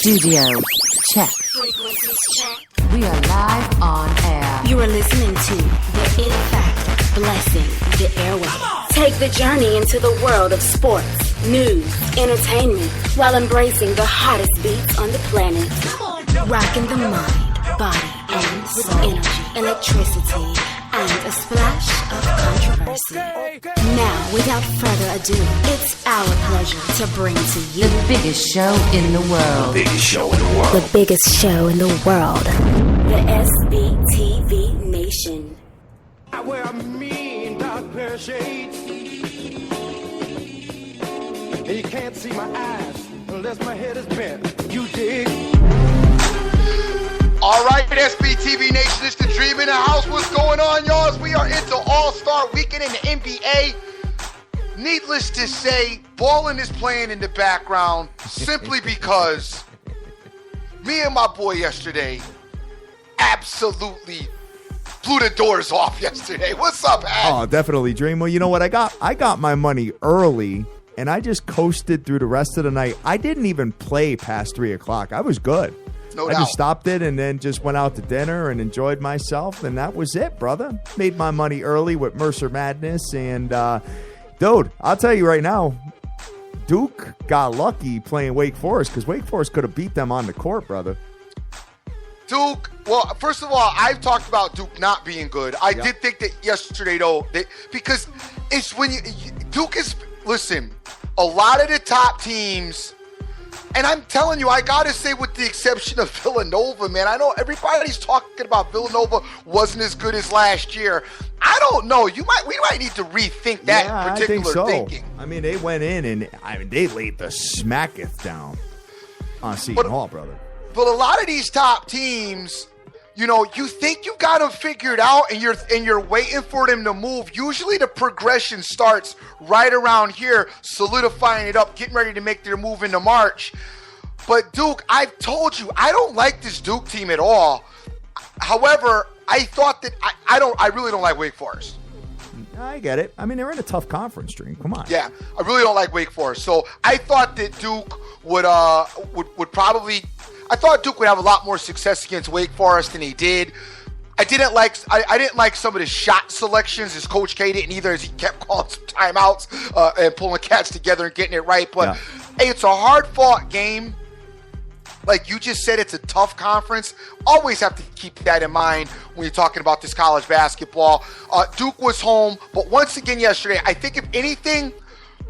Studio check. Frequencies check. We are live on air. You are listening to the In Fact blessing the airwaves. Take the journey into the world of sports, news, entertainment, while embracing the hottest beats on the planet. Rocking the mind, body, and with energy, electricity, and a splash of controversy. Now, without further ado, it's our pleasure to bring to you The biggest show in the world. The biggest show in the world. the biggest show in the world, the SBTV Nation. I wear a mean dark pair of shades, and you can't see my eyes unless my head is bent. You dig? All right, SBTV Nation, it's the Dream in the House. What's going on, y'all? We are into All-Star Weekend in the NBA. Needless to say, balling is playing in the background simply because me and my boy yesterday absolutely blew the doors off yesterday. What's up, Ad? Oh, definitely, Dream. Well, you know what? I got my money early, and I just coasted through the rest of the night. I didn't even play past 3 o'clock. I was good. No I doubt. just stopped it and then just went out to dinner and enjoyed myself, and that was it, brother. Made my money early with Mercer Madness, and dude, I'll tell you right now, Duke got lucky playing Wake Forest because Wake Forest could have beat them on the court, brother. Duke, well, first of all, I've talked about Duke not being good. I did think that yesterday, though, because it's when Duke is, listen, a lot of the top teams, and I'm telling you, I got to say, with the exception of Villanova, man, I know everybody's talking about Villanova wasn't as good as last year. I don't know. We might need to rethink that particular I think so. thinking. I mean, they went in and they laid the smacketh down on Seton Hall, brother. But a lot of these top teams, you know, you think you got them figured out, and you're waiting for them to move. Usually the progression starts right around here, solidifying it up, getting ready to make their move into March. But Duke, I've told you, I don't like this Duke team at all. However, I thought that I really don't like Wake Forest. I get it. I mean, they're in a tough conference, Dream. Come on. Yeah, I really don't like Wake Forest. So I thought that Duke would probably. I thought Duke would have a lot more success against Wake Forest than he did. I didn't like some of the shot selections as Coach K didn't either, as he kept calling some timeouts and pulling cats together and getting it right. But hey, it's a hard-fought game. Like you just said, it's a tough conference. Always have to keep that in mind when you're talking about this college basketball. Duke was home, but once again yesterday, I think if anything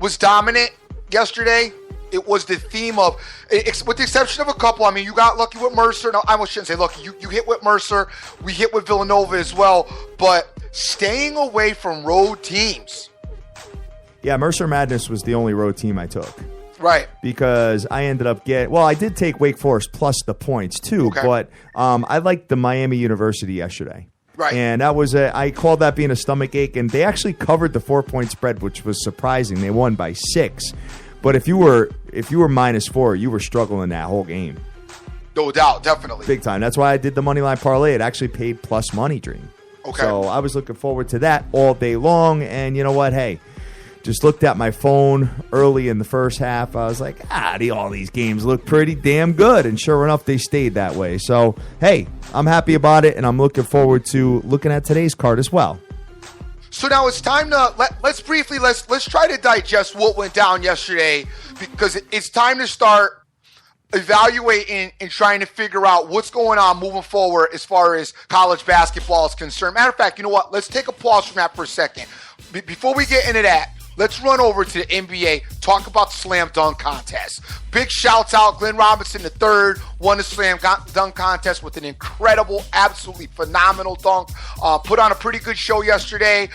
was dominant yesterday, it was the theme of, with the exception of a couple. I mean, you got lucky with Mercer. No, I shouldn't say lucky. You hit with Mercer. We hit with Villanova as well. But staying away from road teams. Yeah, Mercer Madness was the only road team I took. Right. Because I ended up I did take Wake Forest plus the points too, but I liked the Miami University yesterday. Right. And that was I called that being a stomach ache, and they actually covered the 4-point spread, which was surprising. They won by 6. But if you were -4, you were struggling that whole game. No doubt, definitely. Big time. That's why I did the money line parlay. It actually paid plus money, Dream. Okay. So I was looking forward to that all day long. And you know what? Hey, just looked at my phone early in the first half. I was like, all these games look pretty damn good. And sure enough, they stayed that way. So, hey, I'm happy about it, and I'm looking forward to looking at today's card as well. So now it's time to let's try to digest what went down yesterday, because it's time to start evaluating and trying to figure out what's going on moving forward as far as college basketball is concerned. Matter of fact, you know what? Let's take a pause from that for a second. Before we get into that, let's run over to the NBA, talk about the slam dunk contest. Big shouts out, Glenn Robinson III won the slam dunk contest with an incredible, absolutely phenomenal dunk. Put on a pretty good show yesterday.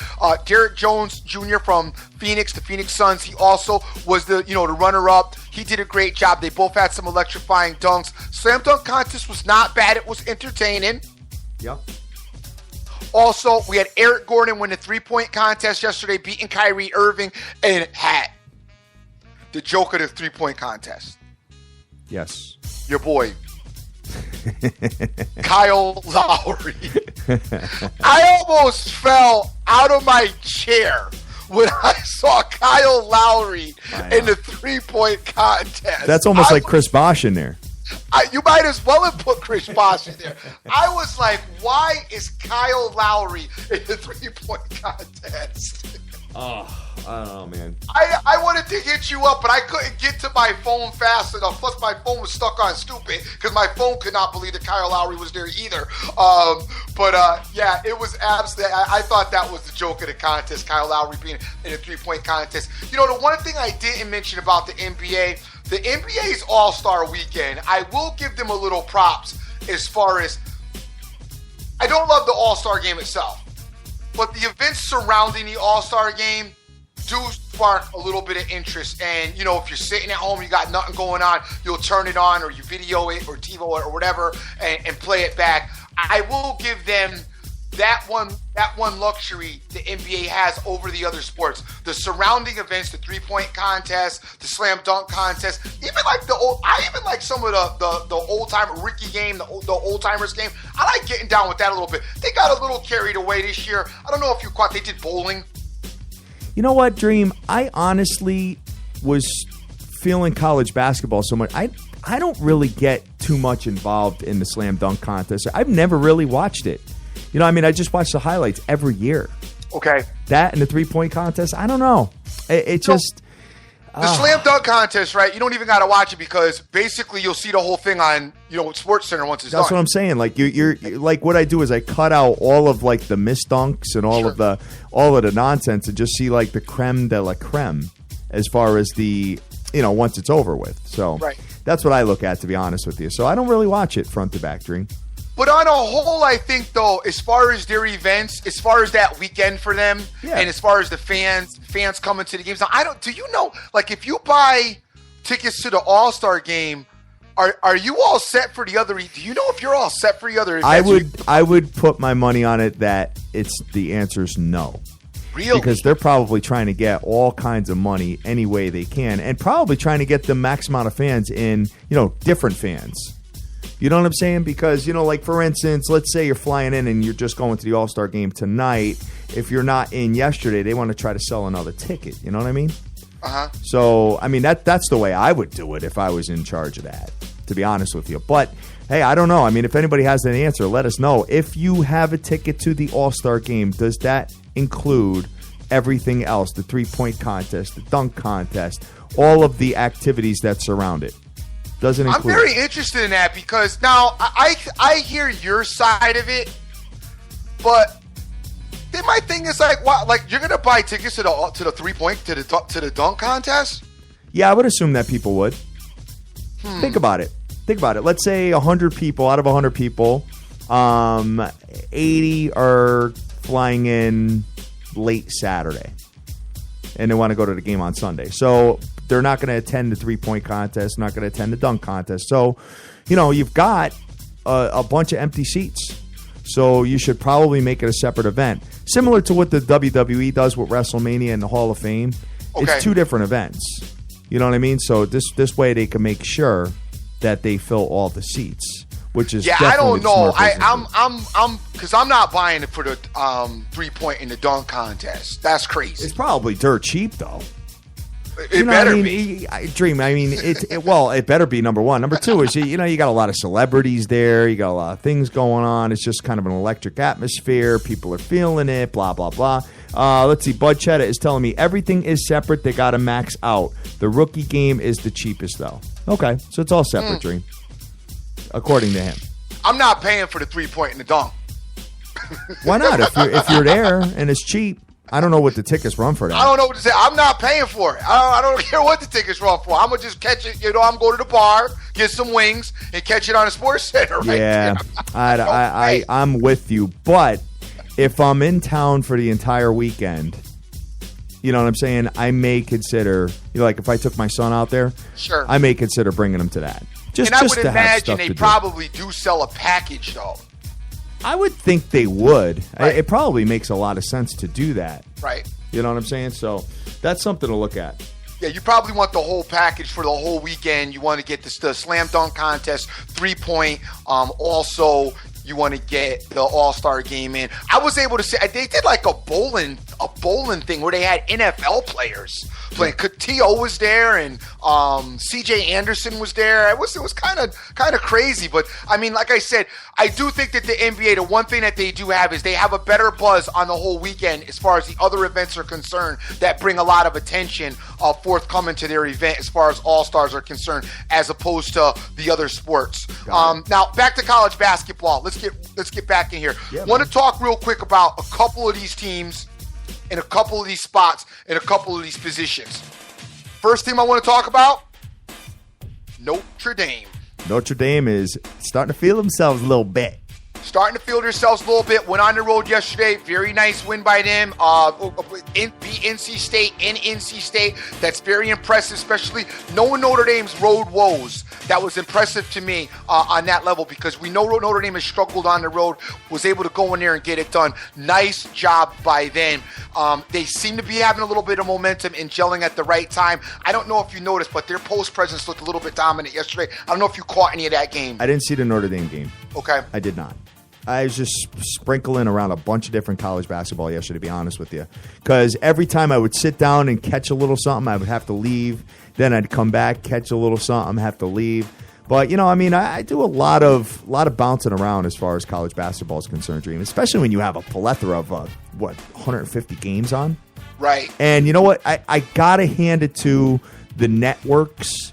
Derek Jones Jr. from Phoenix, the Phoenix Suns, he also was the runner-up. He did a great job. They both had some electrifying dunks. Slam dunk contest was not bad. It was entertaining. Yep. Also, we had Eric Gordon win the three-point contest yesterday, beating Kyrie Irving, and had the joke of the three-point contest. Yes. Your boy, Kyle Lowry. I almost fell out of my chair when I saw Kyle Lowry in the three-point contest. That's almost like Chris Bosh in there. You might as well have put Chris Bosh in there. I was like, why is Kyle Lowry in the 3-point contest? Oh, I don't know, man. I wanted to hit you up, but I couldn't get to my phone fast enough. Plus, my phone was stuck on stupid because my phone could not believe that Kyle Lowry was there either. Yeah, it was absolutely. I thought that was the joke of the contest, Kyle Lowry being in a 3-point contest. You know, the one thing I didn't mention about the NBA's All-Star Weekend, I will give them a little props as far as I don't love the All-Star Game itself. But the events surrounding the All-Star Game do spark a little bit of interest. And, you know, if you're sitting at home, you got nothing going on, you'll turn it on or you video it or TiVo it or whatever and play it back. I will give them that one luxury the NBA has over the other sports. The surrounding events, the 3-point contest, the slam dunk contest, even like I even like some of the old timer Ricky game, the old timers game. I like getting down with that a little bit. They got a little carried away this year. I don't know if you caught, they did bowling. You know what, Dream? I honestly was feeling college basketball so much. I don't really get too much involved in the slam dunk contest. I've never really watched it. You know, I mean, I just watch the highlights every year. Okay. That and the 3-point contest, I don't know. It just... The slam dunk contest, right? You don't even got to watch it because basically you'll see the whole thing on, Sports Center once it's done. That's what I'm saying. Like you're like what I do is I cut out all of like the missed dunks and all of the nonsense and just see like the creme de la creme as far as the once it's over with. So that's what I look at, to be honest with you. So I don't really watch it front to back, Dream. But on a whole, I think, though, as far as their events, as far as that weekend for them, and as far as the fans coming to the games, now, do you know, like, if you buy tickets to the All-Star game, are you all set for the other? Do you know if you're all set for the other events? I would put my money on it that the answer's no. Really? Because they're probably trying to get all kinds of money any way they can, and probably trying to get the max amount of fans in, different fans. You know what I'm saying? Because, like, for instance, let's say you're flying in and you're just going to the All-Star game tonight. If you're not in yesterday, they want to try to sell another ticket. You know what I mean? Uh-huh. So, I mean, that's the way I would do it if I was in charge of that, to be honest with you. But, hey, I don't know. I mean, if anybody has an answer, let us know. If you have a ticket to the All-Star game, does that include everything else? The 3-point contest, the dunk contest, all of the activities that surround it? Doesn't include. I'm very interested in that because now I hear your side of it, but then my thing is like, what? Like you're gonna buy tickets to the 3-point to the dunk contest? Yeah, I would assume that people would. Think about it. Let's say 100 people out of 100 people, 80 are flying in late Saturday, and they want to go to the game on Sunday. So they're not going to attend the 3-point contest, not going to attend the dunk contest. So, you've got a bunch of empty seats. So you should probably make it a separate event. Similar to what the WWE does with WrestleMania and the Hall of Fame. Okay. It's 2 different events. You know what I mean? So this way they can make sure that they fill all the seats, which is I don't know. I'm because I'm not buying it for the 3-point in the dunk contest. That's crazy. It's probably dirt cheap though. It better be. Dream. I mean, it better be, number one. Number two is, you got a lot of celebrities there. You got a lot of things going on. It's just kind of an electric atmosphere. People are feeling it, blah, blah, blah. Let's see. Bud Chetta is telling me everything is separate. They got to max out. The rookie game is the cheapest, though. Okay, so it's all separate, Dream, according to him. I'm not paying for the 3-point and the dunk. Why not? If you're there and it's cheap. I don't know what the tickets run for that. I don't know what to say. I'm not paying for it. I don't care what the tickets run for. I'm going to just catch it. I'm going to the bar, get some wings, and catch it on a Sports Center right there. I'm with you. But if I'm in town for the entire weekend, you know what I'm saying? I may consider, like if I took my son out there, sure, I may consider bringing him to that. And I would imagine they probably do sell a package, though. I would think they would. Right. It probably makes a lot of sense to do that. Right. You know what I'm saying? So that's something to look at. Yeah, you probably want the whole package for the whole weekend. You want to get the slam dunk contest, 3-point. Also, you want to get the All-Star game in. I was able to say they did like a bowling a bowling thing where they had NFL players playing. T.O. was there, and C.J. Anderson was there. It was kind of crazy, but I mean, like I said, I do think that the NBA, the one thing that they do have is they have a better buzz on the whole weekend as far as the other events are concerned that bring a lot of attention forthcoming to their event as far as All-Stars are concerned, as opposed to the other sports. Now back to college basketball. Let's get back in here. Yeah, want to talk real quick about a couple of these teams in a couple of these spots in a couple of these positions. First team I want to talk about, Notre Dame. Notre Dame is starting to feel themselves a little bit. Starting to feel themselves a little bit. Went on the road yesterday. Very nice win by them. Beat NC State in NC State. That's very impressive, especially knowing Notre Dame's road woes. That was impressive to me on that level, because we know Notre Dame has struggled on the road, was able to go in there and get it done. Nice job by them. They seem to be having a little bit of momentum and gelling at the right time. I don't know if you noticed, but their post presence looked a little bit dominant yesterday. I don't know if you caught any of that game. I didn't see the Notre Dame game. Okay. I did not. I was just sprinkling around a bunch of different college basketball yesterday, to be honest with you. Because every time I would sit down and catch a little something, I would have to leave. Then I'd come back, catch a little something, have to leave. But, I do a lot of bouncing around as far as college basketball is concerned, Dream, especially when you have a plethora of, 150 games on? Right. And you know what? I got to hand it to the networks,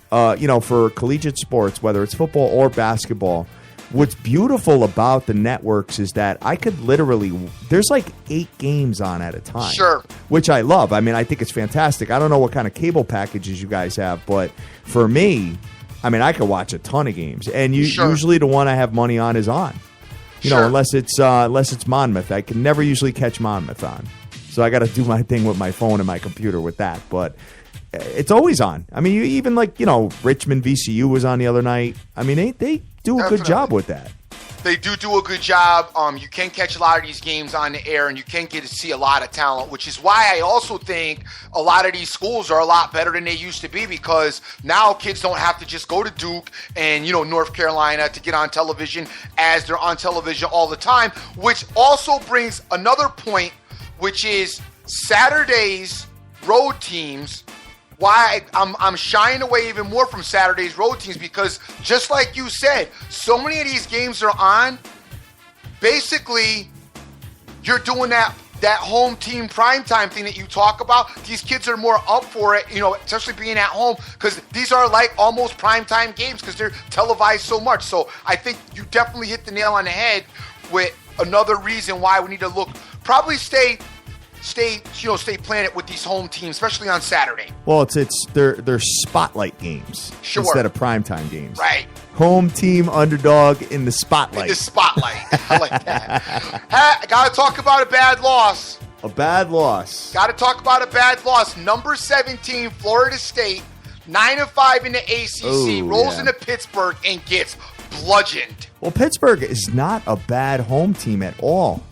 for collegiate sports, whether it's football or basketball. What's beautiful about the networks is that I could literally, there's like 8 games on at a time. Sure. Which I love. I mean, I think it's fantastic. I don't know what kind of cable packages you guys have, but for me, I could watch a ton of games. And usually the one I have money on is on. Unless it's Monmouth. I can never usually catch Monmouth on. So I got to do my thing with my phone and my computer with that. But it's always on. You even Richmond VCU was on the other night. They do a good job with that. They do a good job. You can catch a lot of these games on the air, and you can get to see a lot of talent, which is why I also think a lot of these schools are a lot better than they used to be, because now kids don't have to just go to Duke and, North Carolina to get on television, as they're on television all the time, which also brings another point, which is Saturday's road teams. Why I'm shying away even more from Saturday's road teams, because just like you said, so many of these games are on. Basically, you're doing that home team primetime thing that you talk about. These kids are more up for it, especially being at home, because these are like almost primetime games because they're televised so much. So I think you definitely hit the nail on the head with another reason why we need to probably stay planted with these home teams, especially on Saturday. Well, they're spotlight games instead of primetime games. Right. Home team underdog in the spotlight. In the spotlight. I like that. I got to talk about a bad loss. A bad loss. Got to talk about a bad loss. Number 17, Florida State, 9-5 in the ACC, rolls into Pittsburgh and gets bludgeoned. Well, Pittsburgh is not a bad home team at all.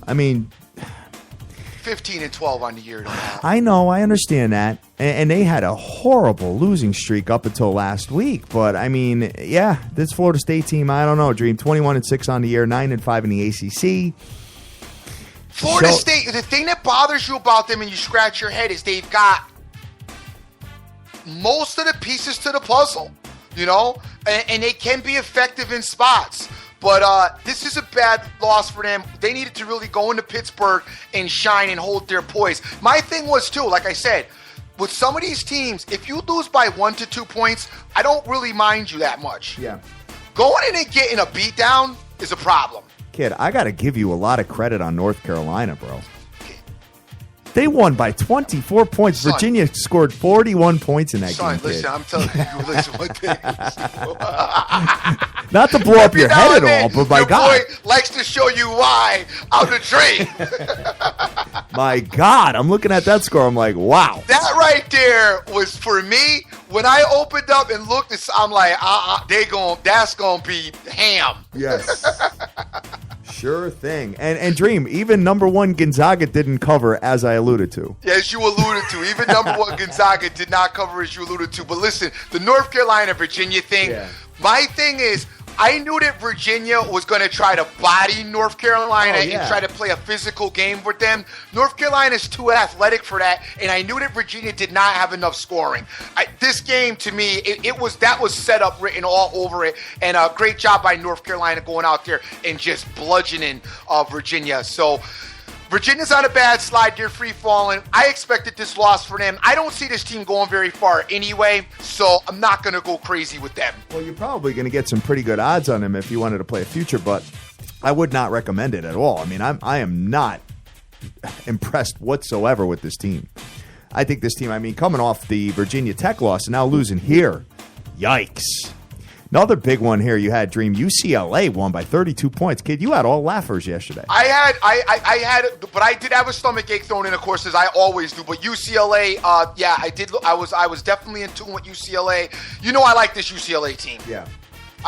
15-12 on the year. I know, I understand that, and they had a horrible losing streak up until last week. But this Florida State team, I don't know, Dream, 21-6 on the year, 9-5 in the ACC. Florida State. The thing that bothers you about them, and you scratch your head, is they've got most of the pieces to the puzzle, and they can be effective in spots. But this is a bad loss for them. They needed to really go into Pittsburgh and shine and hold their poise. My thing was, too, like I said, with some of these teams, if you lose by 1 to 2 points, I don't really mind you that much. Yeah. Going in and getting a beatdown is a problem. Kid, I got to give you a lot of credit on North Carolina, bro. They won by 24 points. Son, Virginia scored 41 points in that game. Listen, I'm telling you, listen one thing. Not to blow up your head at all, but my God. Your boy likes to show you why out the drain. My God, I'm looking at that score. I'm like, wow. That right there was, for me, when I opened up and looked, I'm like, that's going to be ham. Yes. Sure thing. And Dream, even number 1 Gonzaga didn't cover, as I alluded to. As you alluded to. Even number 1 Gonzaga did not cover, as you alluded to. But listen, the North Carolina-Virginia thing, my thing is, I knew that Virginia was going to try to body North Carolina and try to play a physical game with them. North Carolina's too athletic for that, and I knew that Virginia did not have enough scoring. This game, to me, that was set up, written all over it, and a great job by North Carolina going out there and just bludgeoning Virginia. So Virginia's on a bad slide. They're free-falling. I expected this loss for them. I don't see this team going very far anyway, so I'm not going to go crazy with them. Well, you're probably going to get some pretty good odds on them if you wanted to play a future, but I would not recommend it at all. I mean, I am not impressed whatsoever with this team. I think this team, coming off the Virginia Tech loss and now losing here, yikes. Another big one here you had, Dream. UCLA won by 32 points. Kid, you had all laughers yesterday. I had, but I did have a stomach ache thrown in, of course, as I always do. But UCLA, I did. I was definitely in tune with UCLA. You know, I like this UCLA team. Yeah.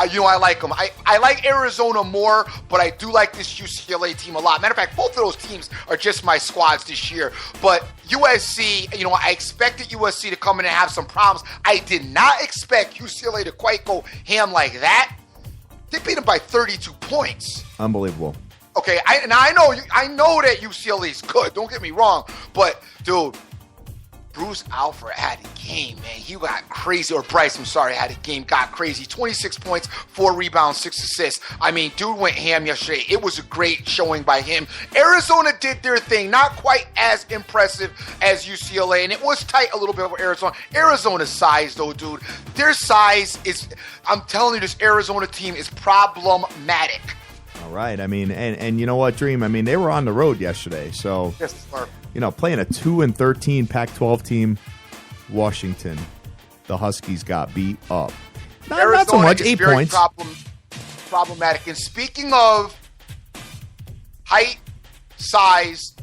I like them. I like Arizona more, but I do like this UCLA team a lot. Matter of fact, both of those teams are just my squads this year. But USC, I expected USC to come in and have some problems. I did not expect UCLA to quite go ham like that. They beat them by 32 points. Unbelievable. Okay, I know that UCLA is good. Don't get me wrong, but dude, Bruce Alford had a game, man. He got crazy. Or Bryce, I'm sorry, had a game, got crazy. 26 points, 4 rebounds, 6 assists. Dude went ham yesterday. It was a great showing by him. Arizona did their thing. Not quite as impressive as UCLA, and it was tight a little bit for Arizona. Arizona's size, though, dude. Their size is, I'm telling you, this Arizona team is problematic. All right. And you know what, Dream? They were on the road yesterday, so Yes, sir. Playing a 2-13 Pac-12 team, Washington, the Huskies got beat up. Not so much, 8 points. Problematic. And speaking of height, size,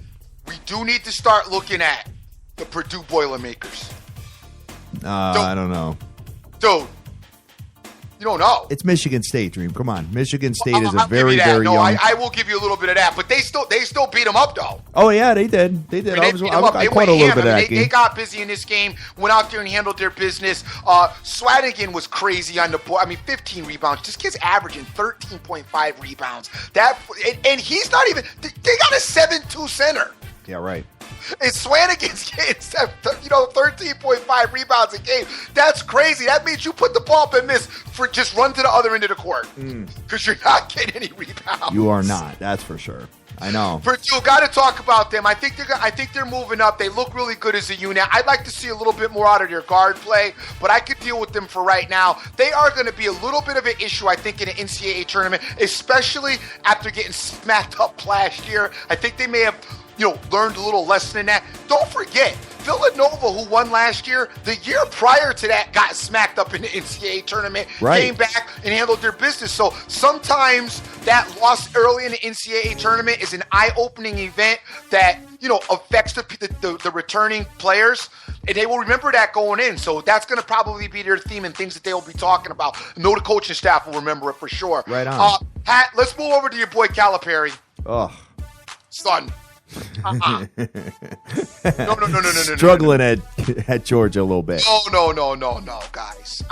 we do need to start looking at the Purdue Boilermakers. I don't know. Dude, you don't know. It's Michigan State, Dream. Come on. Michigan State is a very young. I will give you a little bit of that, but they still beat them up, though. Oh, yeah, they did. They did. I caught a little bit of that game. They got busy in this game, went out there and handled their business. Swanigan was crazy on the board. 15 rebounds. This kid's averaging 13.5 rebounds. And he's not even – they got a 7'2" center. Yeah, right. And Swanigan's getting 13.5 rebounds a game. That's crazy. That means you put the ball up and miss for just run to the other end of the court because you're not getting any rebounds. You are not. That's for sure. I know. Purdue, got to talk about them. I think they're moving up. They look really good as a unit. I'd like to see a little bit more out of their guard play, but I could deal with them for right now. They are going to be a little bit of an issue, I think, in an NCAA tournament, especially after getting smacked up last year. I think they may have learned a little lesson in that. Don't forget, Villanova, who won last year, the year prior to that got smacked up in the NCAA tournament, came back and handled their business. So sometimes that loss early in the NCAA tournament is an eye-opening event that, affects the returning players. And they will remember that going in. So that's going to probably be their theme and things that they will be talking about. I know the coaching staff will remember it for sure. Right on. Pat, let's move over to your boy Calipari. Oh. Son. No. Struggling at Georgia a little bit. No, guys.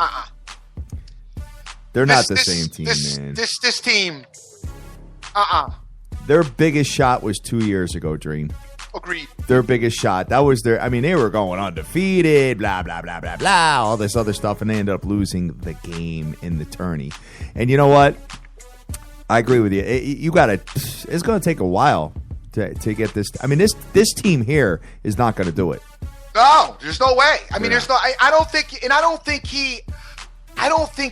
They're not the same team, man. This team. Their biggest shot was 2 years ago, Dream. Agreed. Their biggest shot. That was they were going undefeated, blah, blah, blah, blah, blah, all this other stuff, and they ended up losing the game in the tourney. And you know what? I agree with you. It's going to take a while to get this. This team here is not going to do it. No, there's no way. There's no. I don't think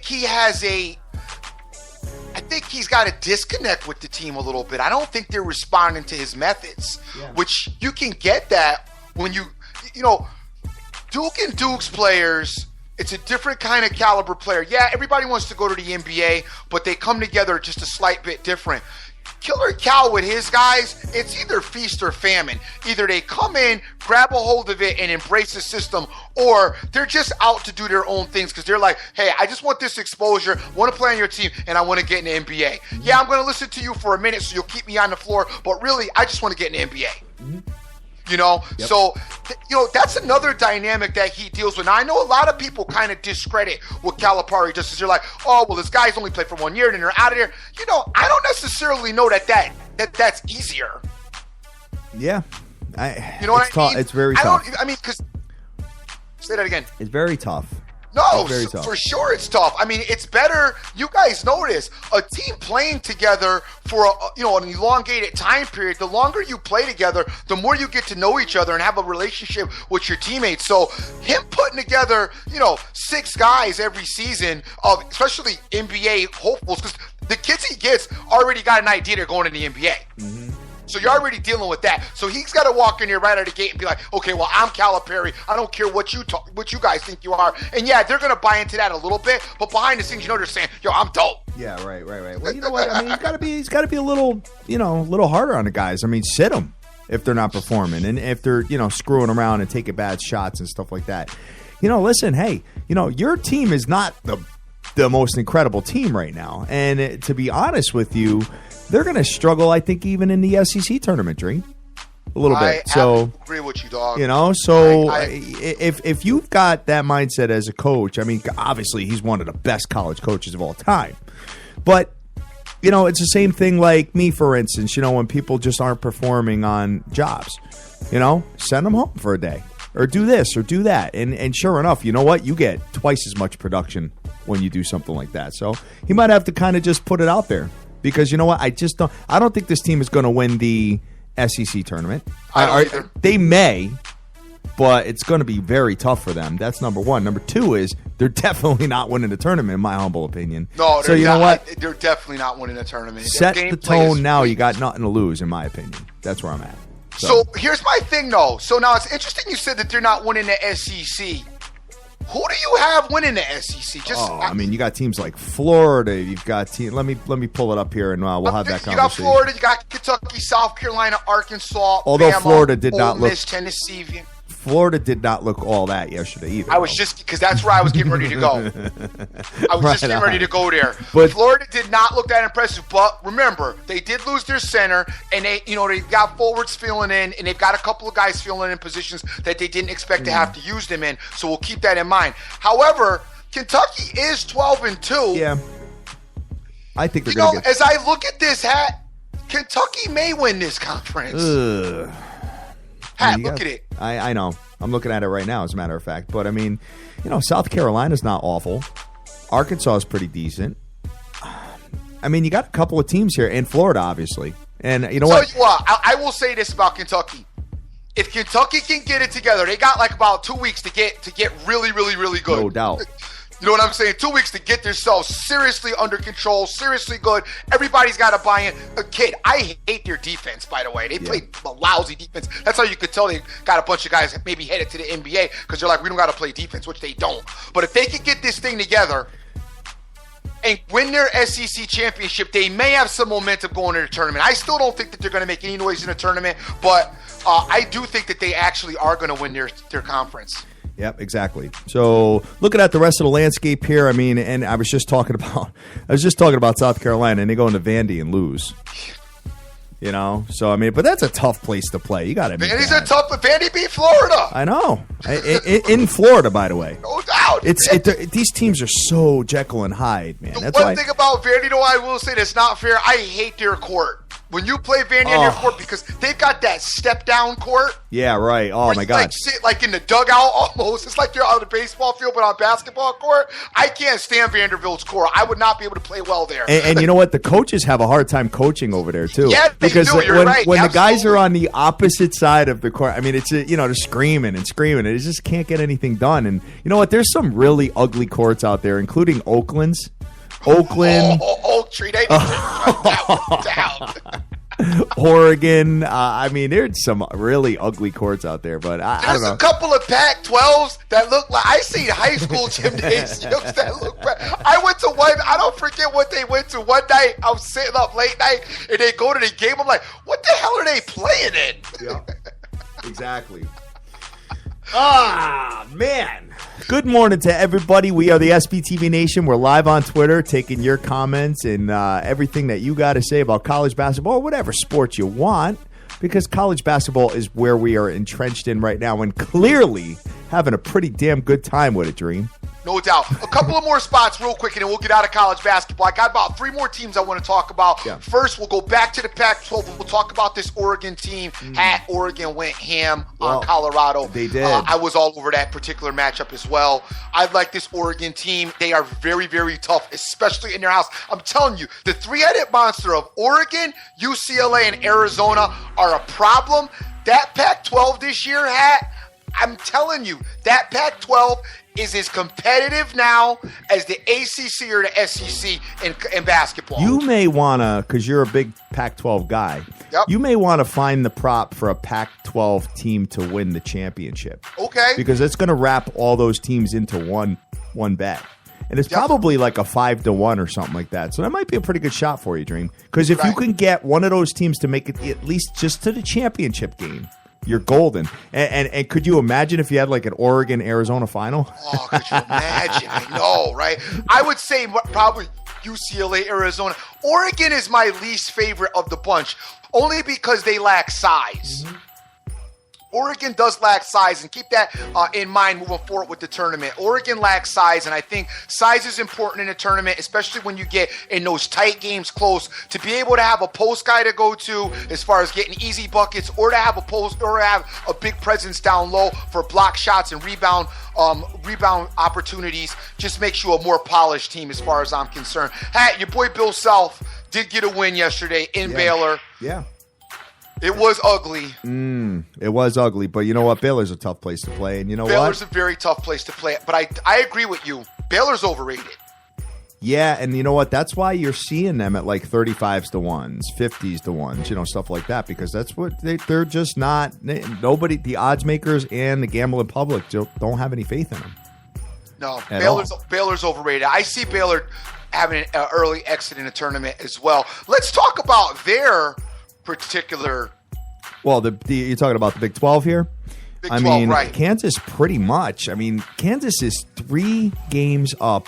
he has a. I think he's got a disconnect with the team a little bit. I don't think they're responding to his methods, which you can get that when Duke and Duke's players. It's a different kind of caliber player. Yeah, everybody wants to go to the NBA, but they come together just a slight bit different. Killer Cal with his guys, it's either feast or famine. Either they come in, grab a hold of it, and embrace the system, or they're just out to do their own things because they're like, hey, I just want this exposure, want to play on your team, and I want to get in the NBA. Yeah, I'm going to listen to you for a minute so you'll keep me on the floor, but really, I just want to get in the NBA. You know, Yep. so that's another dynamic that he deals with. Now, I know a lot of people kind of discredit what Calipari does. You're like, oh, well, this guy's only played for 1 year, and then they're out of there. I don't necessarily know that's easier. Yeah, You know what I mean? It's very tough. Because say that again. It's very tough. No, It's very tough. for sure it's tough. I mean, it's better. You guys know this. A team playing together for an elongated time period, the longer you play together, the more you get to know each other and have a relationship with your teammates. So him putting together, 6 guys every season of especially NBA hopefuls, because the kids he gets already got an idea they're going in the NBA. Mm-hmm. So you're already dealing with that. So he's got to walk in here right out of the gate and be like, okay, well, I'm Calipari. I don't care what you guys think you are. And yeah, they're going to buy into that a little bit, but behind the scenes, they're saying, yo, I'm dope. Yeah, right. Well, you know what? I mean, he's got to be a little, a little harder on the guys. I mean, sit them if they're not performing and if they're, screwing around and taking bad shots and stuff like that. Listen, hey, your team is not the most incredible team right now. And to be honest with you, they're going to struggle, I think, even in the SEC tournament, Dream. A little bit. I agree with you, dog. If you've got that mindset as a coach, I mean, obviously he's one of the best college coaches of all time. But, it's the same thing like me, for instance, when people just aren't performing on jobs. Send them home for a day. Or do this or do that. And sure enough, you know what? You get twice as much production when you do something like that. So he might have to kind of just put it out there. Because you know what? I don't think this team is going to win the SEC tournament. I don't either. They may, but it's going to be very tough for them. That's number one. Number two is they're definitely not winning the tournament, in my humble opinion. No, so you know what? They're definitely not winning the tournament. Set the tone now. You got nothing to lose, in my opinion. That's where I'm at. So here's my thing, though. So now it's interesting you said that they're not winning the SEC. Who do you have winning the SEC? You got teams like Florida. You've got teams. Let me pull it up here, and we'll have that conversation. You got Florida. You got Kentucky, South Carolina, Arkansas. Although Bama, Florida did not look Tennessee. Florida did not look all that yesterday either. I was just because that's where I was getting ready to go. I was just getting ready to go there. But Florida did not look that impressive. But remember, they did lose their center, and they've got forwards filling in, and they've got a couple of guys filling in positions that they didn't expect to have to use them in. So we'll keep that in mind. However, Kentucky is 12-2. Yeah, I think they're going to get. As I look at this hat, Kentucky may win this conference. Look at it. I know. I'm looking at it right now, as a matter of fact. But, I mean, South Carolina's not awful. Arkansas is pretty decent. I mean, you got a couple of teams here. And Florida, obviously. And you know what? I will say this about Kentucky. If Kentucky can get it together, they got like about 2 weeks to get really, really, really good. No doubt. You know what I'm saying? 2 weeks to get themselves seriously under control, seriously good. Everybody's got to buy in. I hate their defense, by the way. They play a lousy defense. That's how you could tell they got a bunch of guys maybe headed to the NBA because they're like, we don't got to play defense, which they don't. But if they can get this thing together and win their SEC championship, they may have some momentum going into the tournament. I still don't think that they're going to make any noise in the tournament, but I do think that they actually are going to win their conference. Yep, exactly. So looking at the rest of the landscape here, I mean, and I was just talking about South Carolina, and they go into Vandy and lose. So I mean, but that's a tough place to play. You got to admit Vandy's a tough. Vandy beat Florida. I know. In Florida, by the way. No doubt. These teams are so Jekyll and Hyde, man. The one thing about Vandy, though, I will say that's not fair. I hate their court. When you play Vandy on your court, because they've got that step-down court. Yeah, right. Oh, my God. Sit like in the dugout almost. It's like you're on the baseball field, but on basketball court. I can't stand Vanderbilt's court. I would not be able to play well there. And you know what? The coaches have a hard time coaching over there, too. Yeah, they do. You're right. When the guys are on the opposite side of the court, I mean, it's, they're screaming and screaming. And it just can't get anything done. And you know what? There's some really ugly courts out there, including Oakland's. Oakland. Oak Tree. They down. Oregon. I mean, there's some really ugly courts out there, but I don't know. There's a couple of Pac-12s that look like I see high school gymnasiums that look bad. I went to one. I don't forget what they went to one night. I was sitting up late night, and they go to the game. I'm like, what the hell are they playing in? Yeah, exactly. Man. Good morning to everybody. We are the SBTV Nation. We're live on Twitter, taking your comments and everything that you got to say about college basketball or whatever sport you want. because college basketball is where we are entrenched in right now and clearly having a pretty damn good time with it, Dream. No doubt. A couple of more spots real quick, and then we'll get out of college basketball. I got about 3 more teams I want to talk about. Yeah. First, we'll go back to the Pac-12. We'll talk about this Oregon team. Oregon went ham on Colorado. They did. I was all over that particular matchup as well. I like this Oregon team. They are very, very tough, especially in their house. I'm telling you, the three-headed monster of Oregon, UCLA, and Arizona are a problem. That Pac-12 this year, I'm telling you, that Pac-12 is as competitive now as the ACC or the SEC in basketball. You may want to, because you're a big Pac-12 guy, you may want to find the prop for a Pac-12 team to win the championship. Okay. Because it's going to wrap all those teams into one bet. And it's probably like a 5-1 or something like that. So that might be a pretty good shot for you, Dream. Because if you can get one of those teams to make it at least just to the championship game, you're golden. And could you imagine if you had like an Oregon-Arizona final? Oh, could you imagine? I know, right? I would say probably UCLA, Arizona. Oregon is my least favorite of the bunch, only because they lack size. Oregon does lack size, and keep that in mind moving forward with the tournament. Oregon lacks size, and I think size is important in a tournament, especially when you get in those tight games close, to be able to have a post guy to go to as far as getting easy buckets, or to have a post, or have a big presence down low for block shots and rebound opportunities. Just makes you a more polished team as far as I'm concerned. Hey, your boy Bill Self did get a win yesterday in Baylor. Yeah. It was ugly. It was ugly, but you know what? Baylor's a tough place to play, and you know Baylor's what? a very tough place to play, but I agree with you. Baylor's overrated. Yeah, and you know what? That's why you're seeing them at like 35s to 1s, 50s to 1s, stuff like that, because that's what they're just not. Nobody, the odds makers and the gambling public don't have any faith in them. No, Baylor's overrated. I see Baylor having an early exit in the tournament as well. Let's talk about their particular. Well, you're talking about the Big 12 here? Big 12, right. Kansas pretty much. I mean, Kansas is 3 games up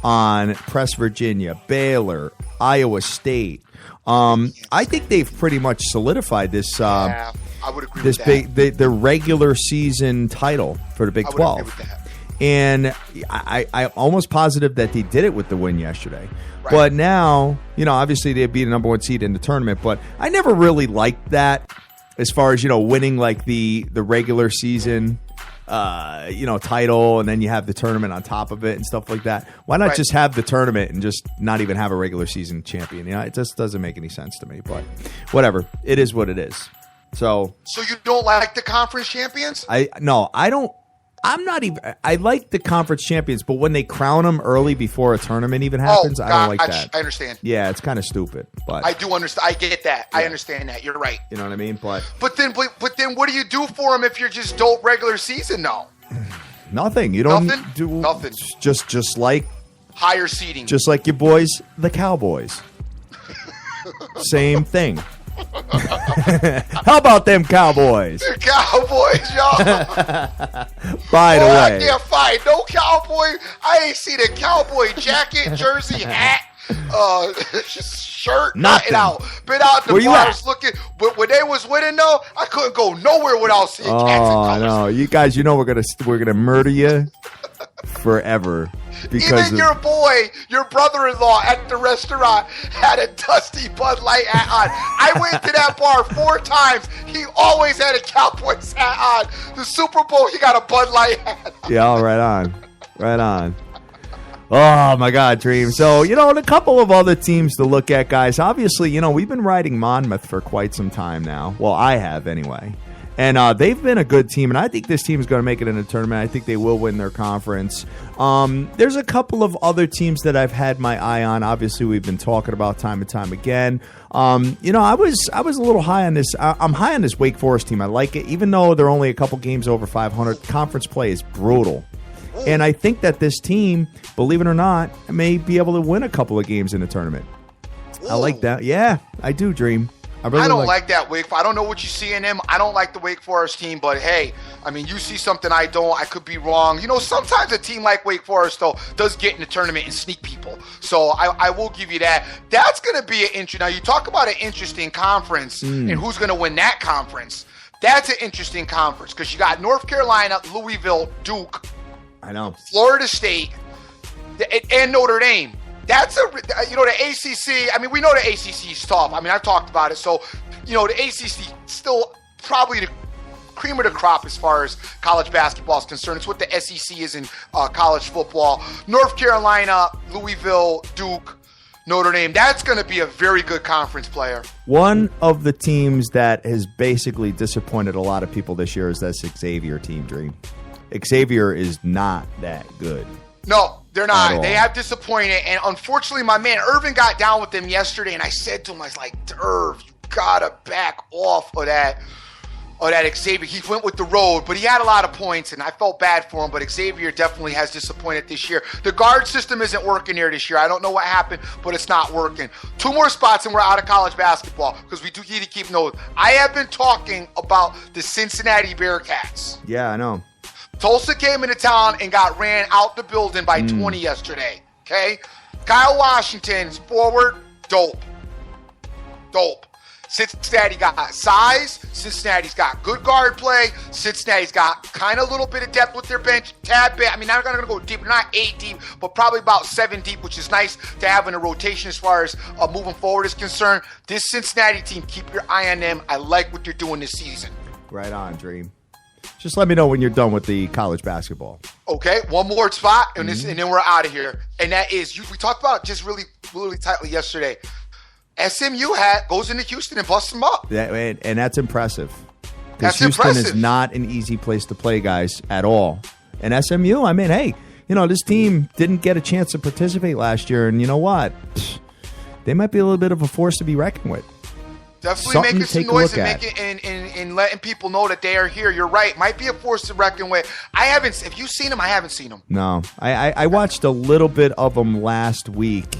on Press Virginia, Baylor, Iowa State. I think they've pretty much solidified this. I would agree with that. The regular season title for the Big 12. I would agree with that. And I'm almost positive that they did it with the win yesterday. Right. But now, obviously they'd be the number 1 seed in the tournament. But I never really liked that as far as, winning like the regular season, title, and then you have the tournament on top of it and stuff like that. Why not just have the tournament and just not even have a regular season champion? It just doesn't make any sense to me. But whatever. It is what it is. So you don't like the conference champions? I don't. I'm not even. I like the conference champions, but when they crown them early before a tournament even happens, I don't like that. I understand. Yeah, it's kind of stupid, but I do understand. I get that. Yeah. I understand that. You're right. You know what I mean? But then, what do you do for them if you're just dope regular season? No, nothing. You don't do nothing. Just like higher seeding. Just like your boys, the Cowboys. Same thing. How about them Cowboys? The Cowboys, y'all. By the way, I can't fight no Cowboy. I ain't seen a Cowboy jacket, jersey, hat, shirt, nothing out. Been out the bars looking, but when they was winning though, I couldn't go nowhere without seeing cats and colors. No, you guys, we're gonna murder you forever. Because even your brother-in-law at the restaurant had a dusty Bud Light hat on. I went to that bar 4 times. He always had a Cowboys hat on. The Super Bowl, he got a Bud Light hat on. Yeah, right on. Oh, my God, Dream. So, and a couple of other teams to look at, guys. Obviously, we've been riding Monmouth for quite some time now. Well, I have anyway. And they've been a good team, and I think this team is going to make it in the tournament. I think they will win their conference. There's a couple of other teams that I've had my eye on. Obviously, we've been talking about time and time again. I was a little high on this. I'm high on this Wake Forest team. I like it, even though they're only a couple games over 500. Conference play is brutal. And I think that this team, believe it or not, may be able to win a couple of games in the tournament. Ooh. I like that. Yeah, I do, Dream. I don't like that Wake. I don't know what you see in him. I don't like the Wake Forest team, but hey, I mean, you see something I don't. I could be wrong. Sometimes a team like Wake Forest, though, does get in the tournament and sneak people. So I will give you that. That's going to be an interesting. Now, you talk about an interesting conference and who's going to win that conference. That's an interesting conference because you got North Carolina, Louisville, Duke. I know. Florida State, and Notre Dame. That's the ACC. I mean, we know the ACC is tough. I mean, I've talked about it. So, the ACC still probably the cream of the crop as far as college basketball is concerned. It's what the SEC is in college football. North Carolina, Louisville, Duke, Notre Dame. That's going to be a very good conference player. One of the teams that has basically disappointed a lot of people this year is that Xavier team, Dream. Xavier is not that good. No, they're not. They have disappointed. And unfortunately, my man Irvin got down with them yesterday. And I said to him, I was like, Irv, you got to back off of that Xavier. He went with the road, but he had a lot of points, and I felt bad for him. But Xavier definitely has disappointed this year. The guard system isn't working here this year. I don't know what happened, but it's not working. 2 more spots, and we're out of college basketball because we do need to keep notes. I have been talking about the Cincinnati Bearcats. Yeah, I know. Tulsa came into town and got ran out the building by 20 yesterday. Okay? Kyle Washington's forward, dope. Cincinnati got size. Cincinnati's got good guard play. Cincinnati's got kind of a little bit of depth with their bench. Tad bit. I mean, they're not going to go deep. They're not 8 deep, but probably about 7 deep, which is nice to have in a rotation as far as moving forward is concerned. This Cincinnati team, keep your eye on them. I like what they're doing this season. Right on, Dream. Just let me know when you're done with the college basketball. Okay, one more spot, and then we're out of here. And that is, we talked about it just really tightly yesterday. SMU goes into Houston and busts them up. And that's impressive. Because Houston is not an easy place to play, guys, at all. And SMU, I mean, hey, this team didn't get a chance to participate last year. And you know what? They might be a little bit of a force to be reckoned with. Definitely making some noise and letting people know that they are here. You're right. Might be a force to reckon with. Have you seen them? I haven't seen them. No. I watched a little bit of them last week.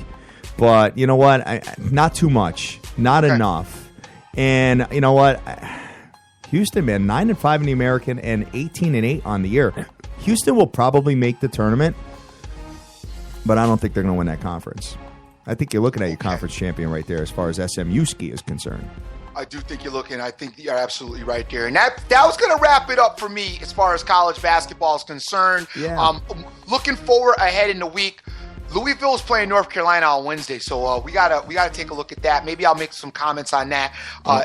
But you know what? Not too much. Not enough. And you know what? Houston, man, 9-5 in the American and 18-8 on the year. Houston will probably make the tournament, but I don't think they're going to win that conference. I think you're looking at your conference champion right there as far as SMU ski is concerned. I do think you're looking. I think you're absolutely right there. And that was going to wrap it up for me as far as college basketball is concerned. Yeah. Looking forward ahead in the week. Louisville's playing North Carolina on Wednesday, so we gotta take a look at that. Maybe I'll make some comments on that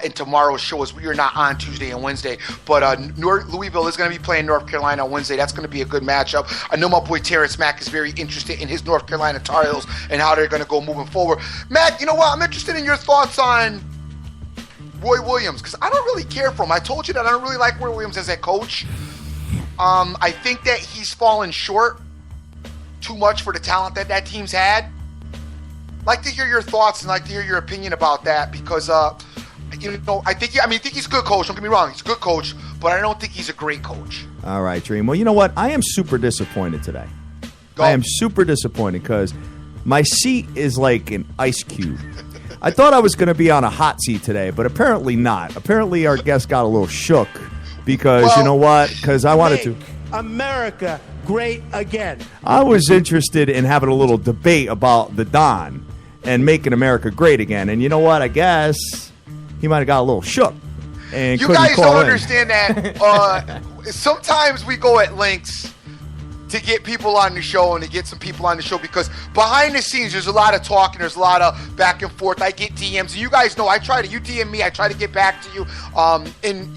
in tomorrow's show, as we are not on Tuesday and Wednesday. But Louisville is going to be playing North Carolina on Wednesday. That's going to be a good matchup. I know my boy Terrence Mack is very interested in his North Carolina Tar Heels and how they're going to go moving forward. Matt, you know what? I'm interested in your thoughts on Roy Williams, because I don't really care for him. I told you that I don't really like Roy Williams as a coach. I think that he's fallen short too much for the talent that team's had. Like to hear your thoughts and like to hear your opinion about that, because I think he's a good coach. Don't get me wrong, he's a good coach, but I don't think he's a great coach. All right, Dream. Well, you know what? I am super disappointed today. I am super disappointed because my seat is like an ice cube. I thought I was going to be on a hot seat today, but apparently not. Apparently our guest got a little shook because, you know what? Because I wanted to. America great again. I was interested in having a little debate about the Don and making America great again. And you know what? I guess he might have got a little shook. And you guys don't understand that. Sometimes we go at lengths to get people on the show and to get some people on the show, because behind the scenes there's a lot of talking, there's a lot of back and forth. I get DMs, and you guys know you DM me, I try to get back to you in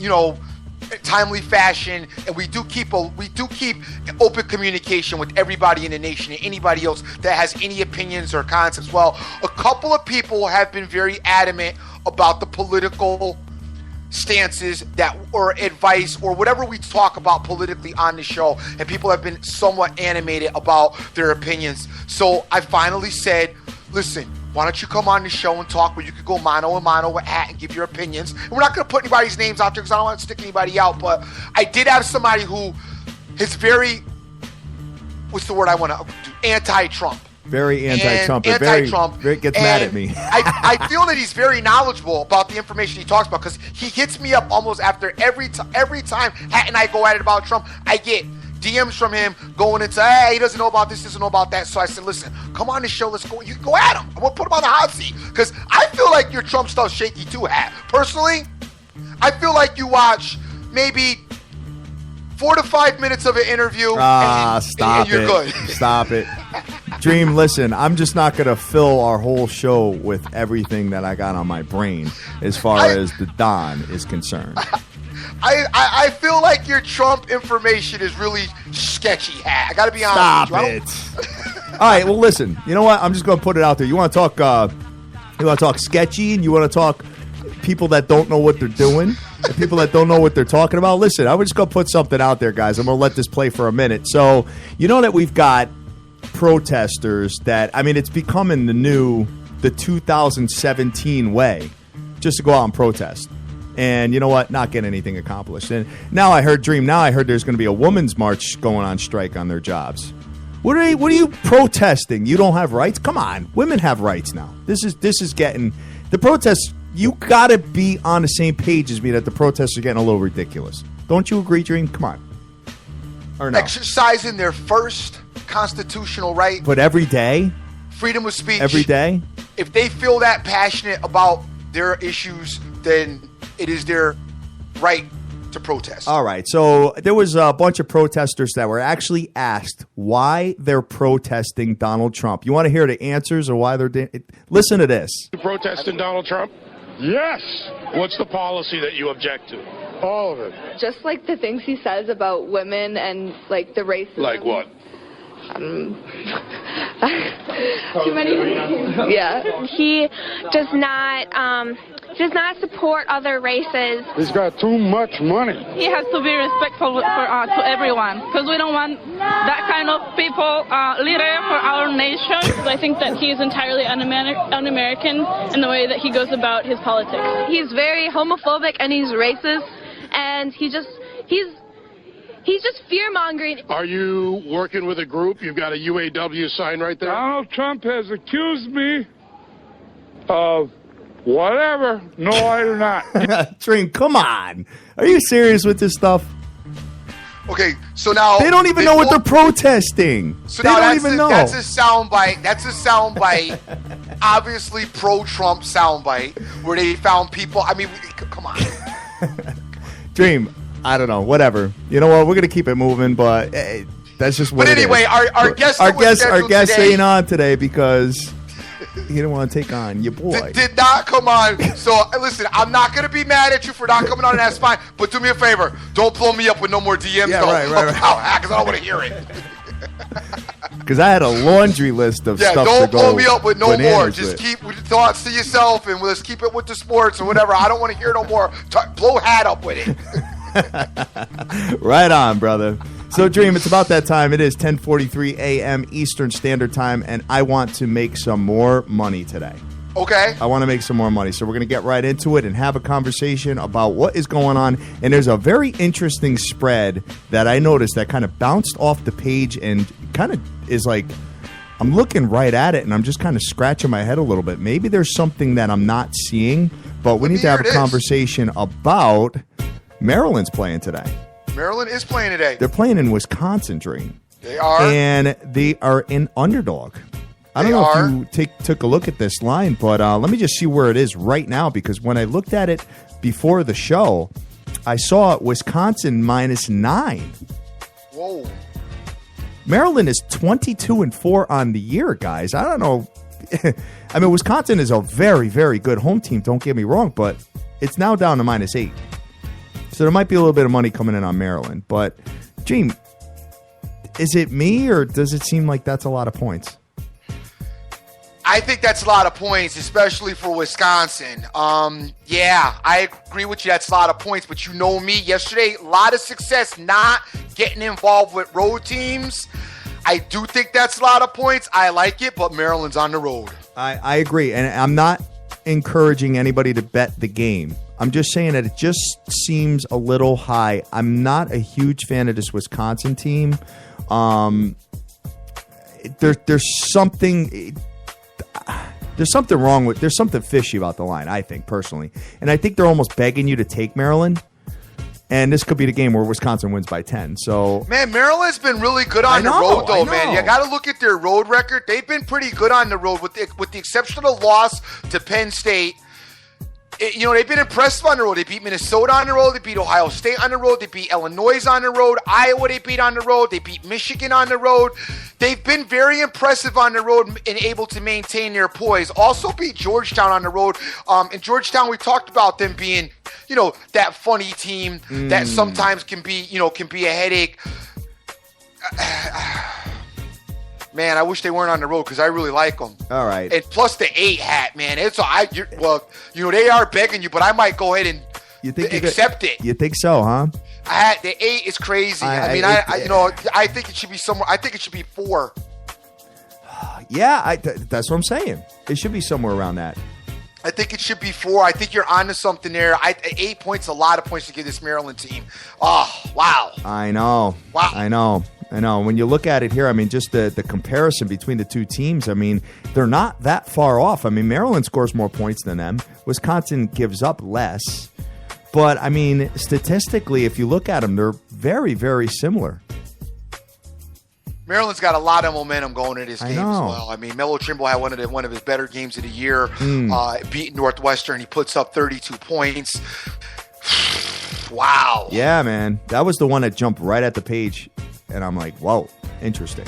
timely fashion, and we do keep open communication with everybody in the nation and anybody else that has any opinions or concepts. Well, a couple of people have been very adamant about the political stances or advice or whatever we talk about politically on the show, and people have been somewhat animated about their opinions. So I finally said, listen, why don't you come on the show and talk where you could go mano a mano with Hat and give your opinions. And we're not going to put anybody's names out there because I don't want to stick anybody out, but I did have somebody who is very, what's the word I want to do, anti-Trump. Very anti-Trump. And anti-Trump. Very gets mad at me. I feel that he's very knowledgeable about the information he talks about because he hits me up almost after every time Hat and I go at it about Trump. I get DMs from him going into, hey, he doesn't know about this, doesn't know about that. So I said, listen, come on the show, let's go. You go at him. I'm gonna put him on the hot seat because I feel like your Trump stuff's shaky too, Hat. Personally, I feel like you watch maybe 4 to 5 minutes of an interview and you're good. Stop it. Dream, listen, I'm just not going to fill our whole show with everything that I got on my brain as far as the Don is concerned. I feel like your Trump information is really sketchy, Hat. I got to be honest with you. All right, well, listen. You know what? I'm just going to put it out there. You want to talk sketchy, and you want to talk people that don't know what they're doing, and people that don't know what they're talking about? Listen, I was just going to put something out there, guys. I'm going to let this play for a minute. So, you know that we've got protesters that, I mean, it's becoming the 2017 way just to go out and protest. And you know what? Not get anything accomplished. And now I heard there's going to be a women's march going on strike on their jobs. What are you protesting? You don't have rights? Come on. Women have rights now. This is getting the protests. You got to be on the same page as me that the protests are getting a little ridiculous. Don't you agree, Dream? Come on. Or no? Exercising their first constitutional right. But every day? Freedom of speech. Every day? If they feel that passionate about their issues, then it is their right to protest. All right. So there was a bunch of protesters that were actually asked why they're protesting Donald Trump. You want to hear the answers or why they're listen to this. You protesting Donald Trump? Yes. What's the policy that you object to? All of it. Just like the things he says about women and like the racism. Like what? Too many. Yeah. He does not support other races. He's got too much money. He has to be respectful to everyone because we don't want that kind of people leader for our nation. I think that he is entirely un-American in the way that he goes about his politics. He's very homophobic and he's racist and he's just fear-mongering. Are you working with a group? You've got a UAW sign right there. Donald Trump has accused me of whatever. No, I do not. Dream, come on. Are you serious with this stuff? Okay, so now they don't even know what they're protesting. So they now don't even know. That's a soundbite. That's a soundbite. Obviously, pro-Trump soundbite where they found people. I mean, come on. Dream, I don't know. Whatever. You know what? We're gonna keep it moving, but that's just what. But anyway, our guest ain't on today because he didn't want to take on your boy. Did not come on. So listen, I'm not going to be mad at you for not coming on, and that's fine. But do me a favor, don't blow me up with no more DMs. Yeah, right. Because I don't want to hear it. Because I had a laundry list of stuff to go. Yeah, don't blow me up with no more. Just with. Keep your thoughts to yourself, and let's keep it with the sports or whatever. I don't want to hear no more. Blow Hat up with it. Right on, brother. So, Dream, it's about that time. It is 10:43 a.m. Eastern Standard Time, and I want to make some more money today. Okay. I want to make some more money. So we're going to get right into it and have a conversation about what is going on. And there's a very interesting spread that I noticed that kind of bounced off the page and kind of is like, I'm looking right at it, and I'm just kind of scratching my head a little bit. Maybe there's something that I'm not seeing, but we need to have a conversation about Maryland's playing today. Maryland is playing today. They're playing in Wisconsin, Dream. They are. And they are an underdog. I don't know if you took a look at this line, but let me just see where it is right now, because when I looked at it before the show, I saw Wisconsin -9. Whoa. Maryland is 22-4 on the year, guys. I don't know. I mean, Wisconsin is a very, very good home team, don't get me wrong, but it's now down to -8. So there might be a little bit of money coming in on Maryland. But, Gene, is it me or does it seem like that's a lot of points? I think that's a lot of points, especially for Wisconsin. Yeah, I agree with you. That's a lot of points. But you know me, yesterday, a lot of success not getting involved with road teams. I do think that's a lot of points. I like it, but Maryland's on the road. I agree. And I'm not encouraging anybody to bet the game. I'm just saying that it just seems a little high. I'm not a huge fan of this Wisconsin team. there's something wrong with. There's something fishy about the line, I think personally, and I think they're almost begging you to take Maryland. And this could be the game where Wisconsin wins by 10. So, man, Maryland's been really good on the road, though, man. You got to look at their road record. They've been pretty good on the road, with the exception of the loss to Penn State. They've been impressive on the road. They beat Minnesota on the road. They beat Ohio State on the road. They beat Illinois on the road. Iowa they beat on the road. They beat Michigan on the road. They've been very impressive on the road and able to maintain their poise. Also beat Georgetown on the road. In Georgetown, we talked about them being, that funny team that sometimes can be a headache. Man, I wish they weren't on the road because I really like them. All right. And plus the 8 hat, man. They are begging you, but I might go ahead and accept it. You think so, huh? The 8 is crazy. I think it should be somewhere. I think it should be 4. Yeah, that's what I'm saying. It should be somewhere around that. I think it should be 4. I think you're onto something there. 8 points, a lot of points to give this Maryland team. Oh, wow. I know. Wow. I know. When you look at it here, just the comparison between the two teams, they're not that far off. Maryland scores more points than them. Wisconsin gives up less. But, statistically, if you look at them, they're very, very similar. Maryland's got a lot of momentum going into this game as well. Melo Trimble had one of his better games of the year, beating Northwestern. He puts up 32 points. Wow. Yeah, man. That was the one that jumped right at the page. And I'm like, whoa, interesting.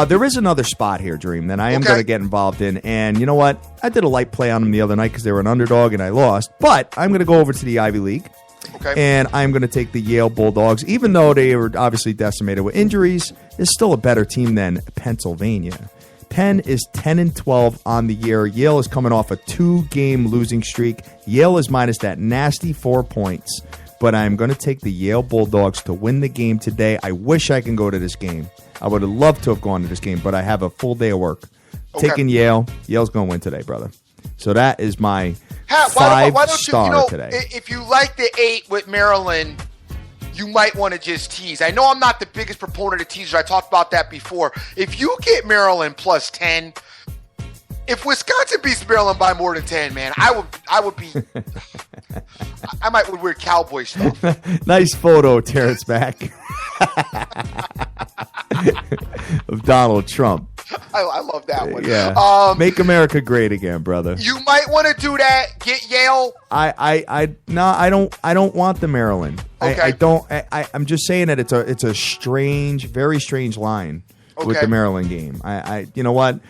There is another spot here, Dream, that I am going to get involved in. And you know what? I did a light play on them the other night because they were an underdog and I lost. But I'm going to go over to the Ivy League. Okay. And I'm going to take the Yale Bulldogs. Even though they were obviously decimated with injuries, it's still a better team than Pennsylvania. Penn is 10-12 on the year. Yale is coming off a 2-game losing streak. Yale is minus that nasty 4 points. But I'm going to take the Yale Bulldogs to win the game today. I wish I can go to this game. I would have loved to have gone to this game, but I have a full day of work. Okay. Taking Yale. Yale's going to win today, brother. So that is my why don't today. If you like the 8 with Maryland, you might want to just tease. I know I'm not the biggest proponent of teasers. I talked about that before. If you get Maryland plus 10, if Wisconsin beats Maryland by more than 10, man, I would be. I might wear cowboy stuff. Nice photo, Terrence back of Donald Trump. I love that one. Yeah. Make America great again, brother. You might want to do that. Get Yale. I don't want the Maryland. Okay. I'm just saying that it's a strange, very strange line with the Maryland game. You know what?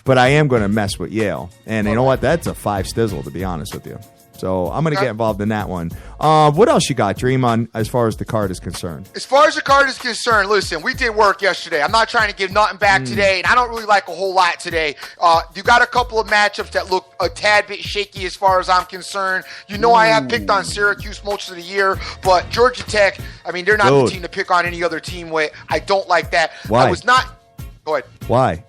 But I am going to mess with Yale. And you know what? That's a 5 stizzle, to be honest with you. So I'm going to get involved in that one. What else you got, Dream, on as far as the card is concerned? As far as the card is concerned, listen, we did work yesterday. I'm not trying to give nothing back today, and I don't really like a whole lot today. You got a couple of matchups that look a tad bit shaky as far as I'm concerned. I have picked on Syracuse most of the year, but Georgia Tech, they're not the team to pick on any other team with. I don't like that. Why? Go ahead. Why?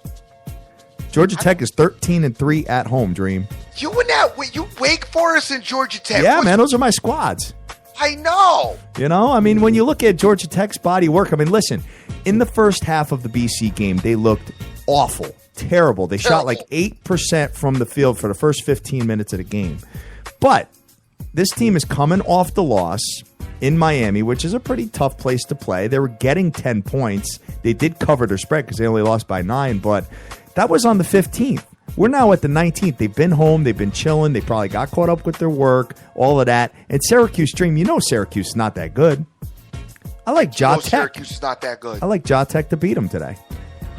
Georgia Tech is 13-3 at home, Dream. You Wake Forest and Georgia Tech. Yeah, man, those are my squads. I know. When you look at Georgia Tech's body work, listen, in the first half of the BC game, they looked awful, terrible. They shot like 8% from the field for the first 15 minutes of the game. But this team is coming off the loss in Miami, which is a pretty tough place to play. They were getting 10 points. They did cover their spread because they only lost by 9, but that was on the 15th. We're now at the 19th. They've been home. They've been chilling. They probably got caught up with their work, all of that. And Syracuse, Dream, Syracuse is not that good. I like Ja Tech. Syracuse is not that good. I like Ja Tech to beat them today.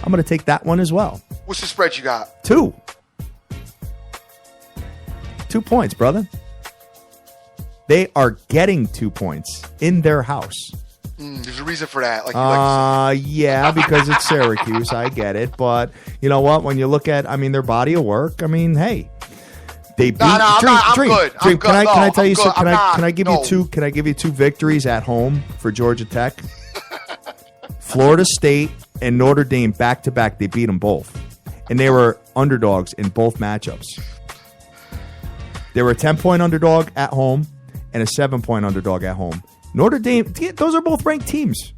I'm going to take that one as well. What's the spread you got? 2. 2 points, brother. They are getting 2 points in their house. There's a reason for that. Yeah, because it's Syracuse. I get it. But you know what? When you look at, their body of work, hey, they beat. I'm good. Dream, can I tell you something? Can I give you two? Can I give you 2 victories at home for Georgia Tech? Florida State and Notre Dame back to back. They beat them both, and they were underdogs in both matchups. They were a 10-point underdog at home and a 7-point underdog at home. Notre Dame, those are both ranked teams.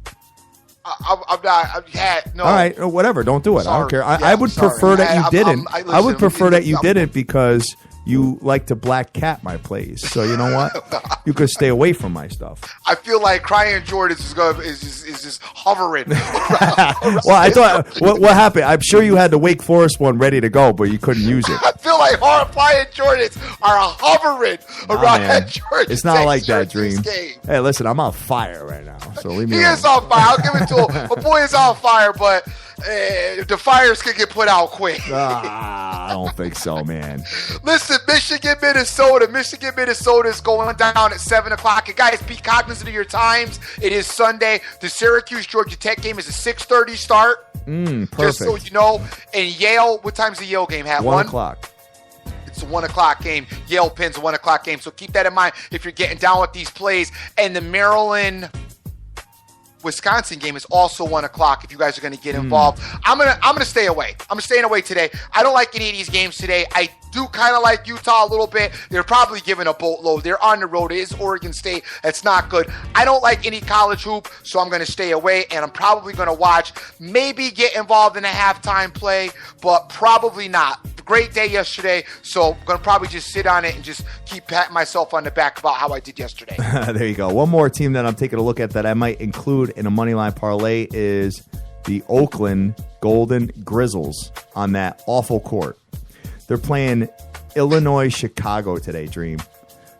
I'm not. No. All right, whatever. Don't do it. I don't care. I would sorry. prefer that you didn't. I would prefer that you I'm- didn't because you like to black cat my plays. So you know what? You could stay away from my stuff. I feel like Crying Jordan is just hovering. Well, I thought what happened? I'm sure you had the Wake Forest one ready to go, but you couldn't use it. I feel like Crying Jordans are hovering around that Jordan. It's not like that, Dream. Hey, listen, I'm on fire right now, so leave me He alone. is on fire. I'll give it to him. My boy is on fire, but the fires can get put out quick. I don't think so, man. Listen, Michigan, Minnesota is going down at 7 o'clock. And guys, be cognizant of your times. It is Sunday. The Syracuse-Georgia Tech game is a 6:30 start. Perfect. Just so you know. And Yale, what time's the Yale game? 1 o'clock. It's a 1 o'clock game. Yale Penn's a 1 o'clock game. So keep that in mind if you're getting down with these plays. And the Maryland-Wisconsin game is also 1 o'clock if you guys are going to get involved. I'm gonna stay away. I'm staying away today. I don't like any of these games today. I do kind of like Utah a little bit. They're probably giving a boatload. They're on the road. It is Oregon State. That's not good. I don't like any college hoop, so I'm going to stay away, and I'm probably going to watch, maybe get involved in a halftime play, but probably not. Great day yesterday, so I'm going to probably just sit on it and just keep patting myself on the back about how I did yesterday. There you go. One more team that I'm taking a look at that I might include in a moneyline parlay is the Oakland Golden Grizzlies on that awful court. They're playing Illinois Chicago today, Dream,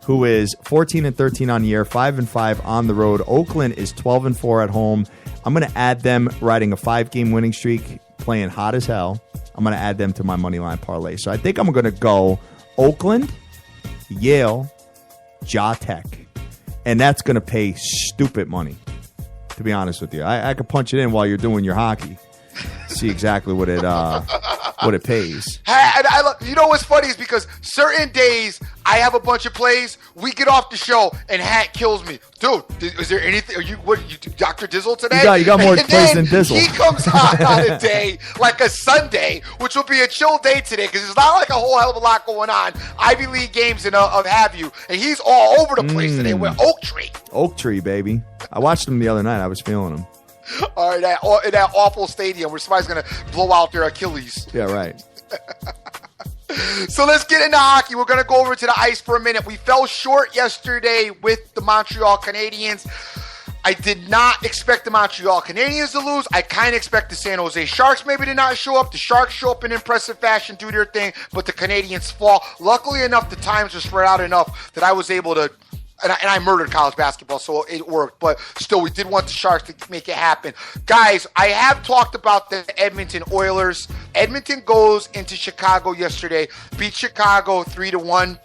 who is 14-13 on the year, 5-5 on the road. Oakland is 12-4 at home. I'm going to add them riding a 5-game winning streak, playing hot as hell. I'm going to add them to my moneyline parlay. So I think I'm going to go Oakland, Yale, Ja Tech. And that's going to pay stupid money, to be honest with you. I could punch it in while you're doing your hockey. See exactly what it pays. And you know what's funny is because certain days I have a bunch of plays. We get off the show and Hat kills me, dude. Is there anything? Are you Dr. Dizzle today? You got more plays than Dizzle. He comes on a day like a Sunday, which will be a chill day today because there's not like a whole hell of a lot going on. Ivy League games and of have you, and he's all over the place today with Oak Tree. Oak Tree, baby. I watched him the other night. I was feeling him. All right, in that awful stadium where somebody's going to blow out their Achilles. Yeah, right. So let's get into hockey. We're going to go over to the ice for a minute. We fell short yesterday with the Montreal Canadiens. I did not expect the Montreal Canadiens to lose. I kind of expect the San Jose Sharks maybe to not show up. The Sharks show up in impressive fashion, do their thing, but the Canadiens fall. Luckily enough, the times were spread out enough that I was able to and I murdered college basketball, so it worked. But still, we did want the Sharks to make it happen. Guys, I have talked about the Edmonton Oilers. Edmonton goes into Chicago yesterday, beat Chicago 3-1.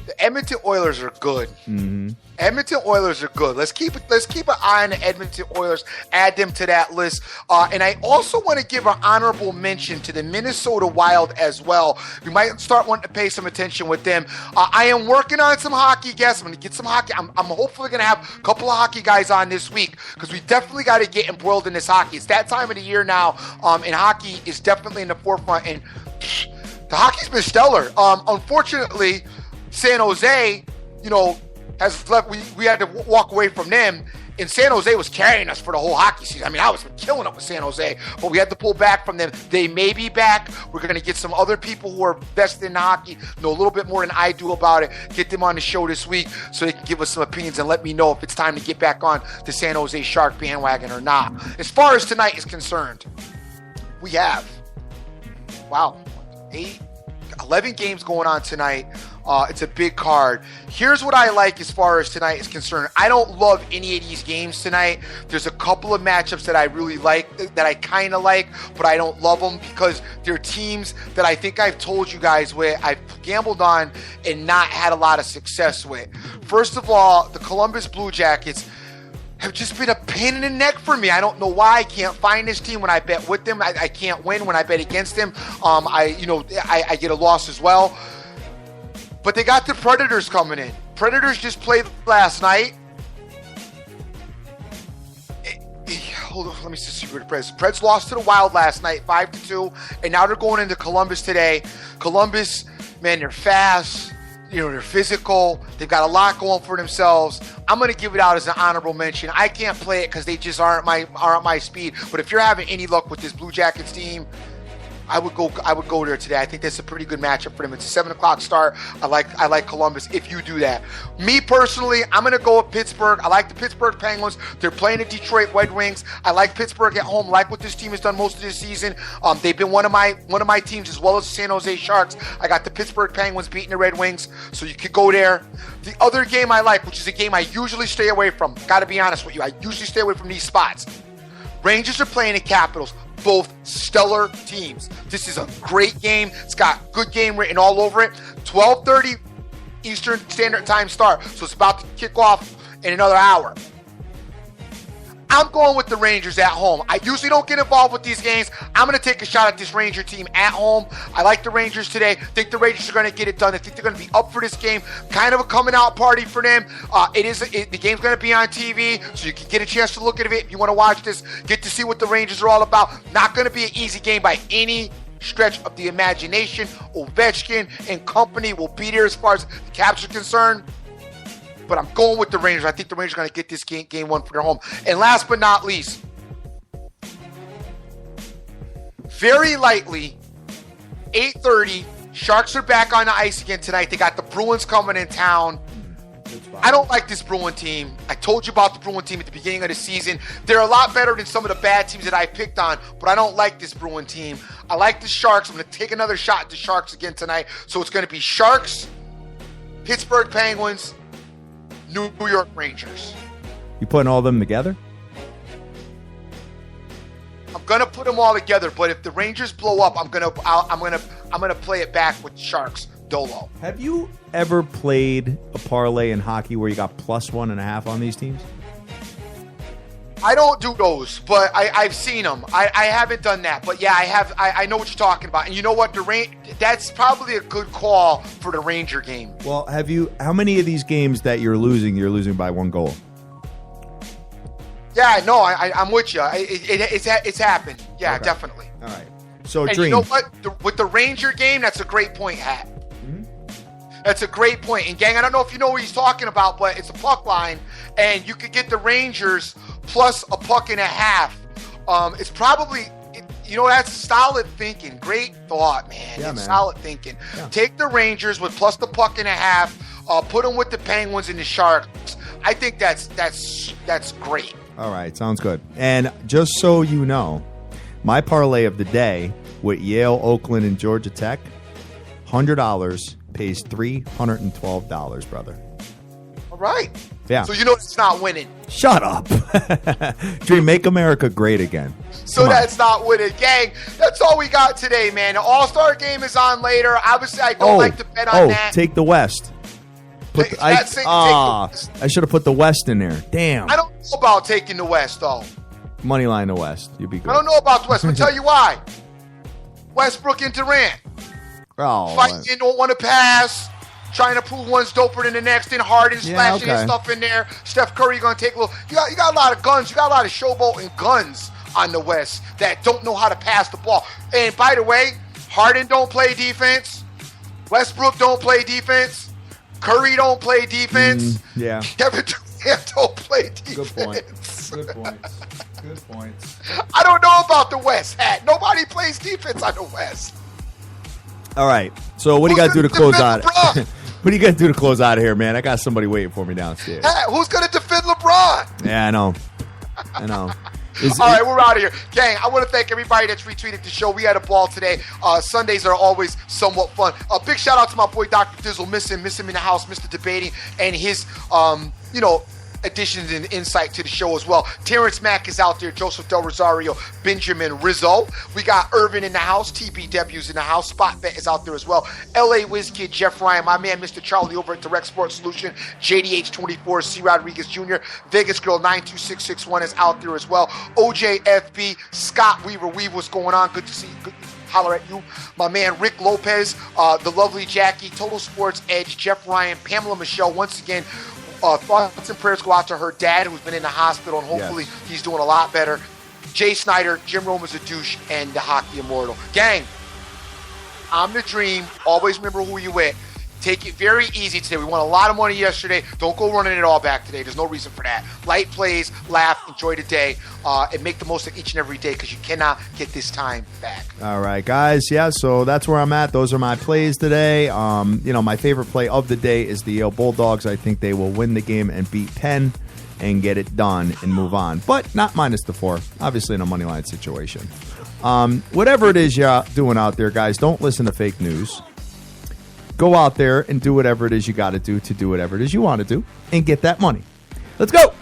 The Edmonton Oilers are good. Mm-hmm. Edmonton Oilers are good. Let's keep an eye on the Edmonton Oilers. Add them to that list. And I also want to give an honorable mention to the Minnesota Wild as well. We might start wanting to pay some attention with them. I am working on some hockey guests. I'm going to get some hockey. I'm hopefully going to have a couple of hockey guys on this week because we definitely got to get embroiled in this hockey. It's that time of the year now, and hockey is definitely in the forefront. And the hockey's been stellar. Unfortunately, San Jose, has left. We had to walk away from them, and San Jose was carrying us for the whole hockey season. I mean, I was killing it with San Jose, but we had to pull back from them. They may be back. We're going to get some other people who are vested in hockey, know a little bit more than I do about it, get them on the show this week so they can give us some opinions and let me know if it's time to get back on the San Jose Shark bandwagon or not. As far as tonight is concerned, we have, 11 games going on tonight. It's a big card. Here's what I like as far as tonight is concerned. I don't love any of these games tonight. There's a couple of matchups that I really like, that I kind of like, but I don't love them because they're teams that I think I've told you guys with, I've gambled on and not had a lot of success with. First of all, the Columbus Blue Jackets have just been a pain in the neck for me. I don't know why. I can't find this team when I bet with them. I can't win when I bet against them. I get a loss as well. But they got the Predators coming in. Predators just played last night. Hold on, let me see where the Preds. Preds lost to the Wild last night, 5-2, and now they're going into Columbus today. Columbus, man, they're fast. They're physical. They've got a lot going for themselves. I'm going to give it out as an honorable mention. I can't play it because they just aren't my speed. But if you're having any luck with this Blue Jackets team, I would go there today. I think that's a pretty good matchup for them. It's a 7:00 start. I like Columbus if you do that. Me personally, I'm going to go with Pittsburgh. I like the Pittsburgh Penguins. They're playing the Detroit Red Wings. I like Pittsburgh at home. Like what this team has done most of this season. They've been one of my teams as well as the San Jose Sharks. I got the Pittsburgh Penguins beating the Red Wings, so you could go there. The other game I like, which is a game I usually stay away from. Got to be honest with you. I usually stay away from these spots. Rangers are playing the Capitals. Both stellar teams. This is a great game. It's got good game written all over it. 12:30 Eastern Standard Time start. So it's about to kick off in another hour. I'm going with the Rangers at home. I usually don't get involved with these games. I'm going to take a shot at this Ranger team at home. I like the Rangers today. I think the Rangers are going to get it done. I think they're going to be up for this game. Kind of a coming out party for them. The game's going to be on TV, so you can get a chance to look at it. If you want to watch this, get to see what the Rangers are all about. Not going to be an easy game by any stretch of the imagination. Ovechkin and company will be there as far as the Caps are concerned. But I'm going with the Rangers. I think the Rangers are going to get this game one for their home. And last but not least, very lightly, 8:30, Sharks are back on the ice again tonight. They got the Bruins coming in town. I don't like this Bruin team. I told you about the Bruin team at the beginning of the season. They're a lot better than some of the bad teams that I picked on, but I don't like this Bruin team. I like the Sharks. I'm going to take another shot at the Sharks again tonight. So it's going to be Sharks, Pittsburgh Penguins, New York Rangers. You putting all of them together? I'm gonna put them all together, but if the Rangers blow up, I'm gonna play it back with Sharks Dolo. Have you ever played a parlay in hockey where you got +1.5 on these teams? I don't do those, but I've seen them. I haven't done that, but yeah, I have. I know what you're talking about, and you know what? That's probably a good call for the Ranger game. Well, how many of these games that you're losing by 1 goal? Yeah, no, I'm with you. It's happened. Yeah, okay. Definitely. All right. So, and Dream. You know what? With the Ranger game, that's a great point, Hat. Mm-hmm. That's a great point. And, gang, I don't know if you know what he's talking about, but it's a puck line, and you could get the Rangers plus a $1.50. It's probably, that's solid thinking. Great thought, man. Yeah, it's solid thinking. Yeah. Take the Rangers with plus the $1.50. Put them with the Penguins and the Sharks. I think that's great. All right, sounds good. And just so you know, my parlay of the day with Yale, Oakland, and Georgia Tech, $100 pays $312, brother. All right. Yeah. So you know it's not winning. Shut up. Dream, make America great again. So that's not winning. Gang, that's all we got today, man. The All-Star game is on later. Obviously, I don't like to bet on that. Take the West. I should have put the West in there. Damn. I don't know about taking the West, though. Money line the West. You'd be good. I don't know about the West. I'll tell you why. Westbrook and Durant. Fighting, don't want to pass. Trying to prove one's doper than the next. And Harden splashing his stuff in there. Steph Curry going to take a little. You got a lot of guns. You got a lot of showboat and guns on the West that don't know how to pass the ball. And by the way, Harden don't play defense. Westbrook don't play defense. Curry don't play defense. Yeah. Kevin Durant don't play defense. Good points. I don't know about the West, Hat. Nobody plays defense on the West. All right. So what do you got to do to close out? What do you got to do to close out of here, man? I got somebody waiting for me downstairs. Hat, who's going to defend LeBron? Yeah, I know. All right, we're out of here. Gang, I want to thank everybody that's retweeted the show. We had a ball today. Sundays are always somewhat fun. A big shout out to my boy, Dr. Dizzle. Miss him in the house, Mr. Debating, and his, additions and insight to the show as well. Terrence Mack is out there, Joseph Del Rosario, Benjamin Rizzo. We got Irvin in the house, TBW's in the house, Spot Bet is out there as well. LA Wiz Kid, Jeff Ryan, my man Mr. Charlie over at Direct Sports Solution, JDH24, C. Rodriguez Jr., Vegas Girl 92661 is out there as well. OJFB, Scott Weaver, what's going on? Good to see you. Good. Holler at you. My man Rick Lopez, the lovely Jackie, Total Sports Edge, Jeff Ryan, Pamela Michelle, once again, thoughts and prayers go out to her dad who's been in the hospital, and hopefully he's doing a lot better. Jay Snyder, Jim Roma's a douche, and the Hockey Immortal. Gang, I'm the Dream. Always remember who you with. Take it very easy today. We won a lot of money yesterday. Don't go running it all back today. There's no reason for that. Light plays, laugh, enjoy the day, and make the most of each and every day because you cannot get this time back. All right, guys. Yeah, so that's where I'm at. Those are my plays today. My favorite play of the day is the Yale Bulldogs. I think they will win the game and beat Penn and get it done and move on. But not minus the 4. Obviously in a money line situation. Whatever it is you're doing out there, guys, don't listen to fake news. Go out there and do whatever it is you got to do whatever it is you want to do and get that money. Let's go.